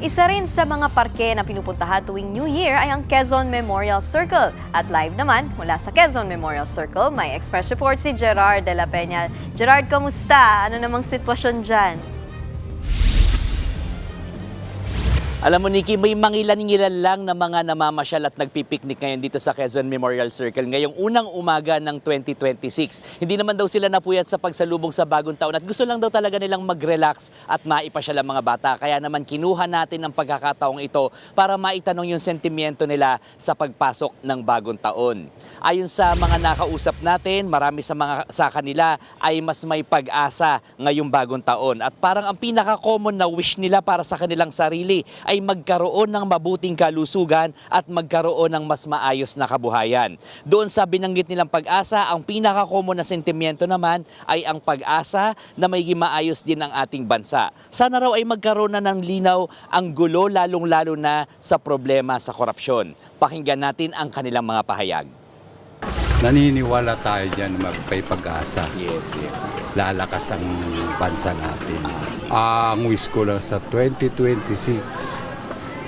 Isa rin sa mga parke na pinupuntahan tuwing New Year ay ang Quezon Memorial Circle. At live naman mula sa Quezon Memorial Circle, may express report si Gerard de la Peña. Gerard, kamusta? Ano namang sitwasyon dyan? Alam mo, Nikki, may mangilan-ngilan lang na mga namamasyal at nagpipiknik ngayon dito sa Quezon Memorial Circle ngayong unang umaga ng 2026. Hindi naman daw sila napuyat sa pagsalubong sa bagong taon at gusto lang daw talaga nilang mag-relax at maipasyal ang mga bata. Kaya naman kinuha natin ang pagkakataong ito para maitanong yung sentimiento nila sa pagpasok ng bagong taon. Ayon sa mga nakausap natin, marami sa kanila ay mas may pag-asa ngayong bagong taon. At parang ang pinaka-common na wish nila para sa kanilang sarili ay magkaroon ng mabuting kalusugan at magkaroon ng mas maayos na kabuhayan. Doon sa binanggit nilang pag-asa, ang pinaka-common na sentimiento naman ay ang pag-asa na may maayos din ang ating bansa. Sana raw ay magkaroon na ng linaw ang gulo lalong-lalo na sa problema sa korupsyon. Pakinggan natin ang kanilang mga pahayag. Naniniwala tayo dyan may pag-asa. Yes. Lalakas ang bansa natin. Ang wish ko lang sa 2026,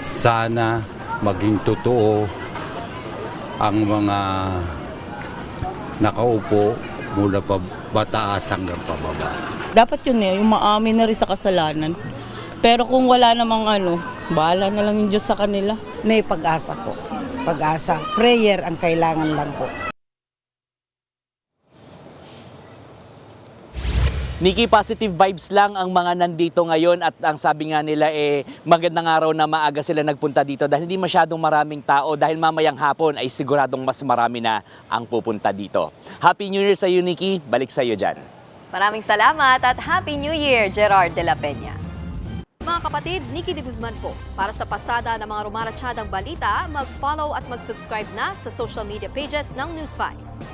sana maging totoo ang mga nakaupo mula pa bataas hanggang pababa. Dapat yun yung maamin na rin sa kasalanan. Pero kung wala namang bahala na lang yung Diyos sa kanila. May pag-asa po. Pag-asa. Prayer ang kailangan lang po. Nikki, positive vibes lang ang mga nandito ngayon at ang sabi nga nila magandang araw na maaga sila nagpunta dito dahil hindi masyadong maraming tao dahil mamayang hapon ay siguradong mas marami na ang pupunta dito. Happy New Year sa iyo, Nikki. Balik sa iyo dyan. Maraming salamat at Happy New Year, Gerard de la Peña. Mga kapatid, Nikki de Guzman po. Para sa pasada ng mga rumaratsyadang balita, mag-follow at mag-subscribe na sa social media pages ng News 5.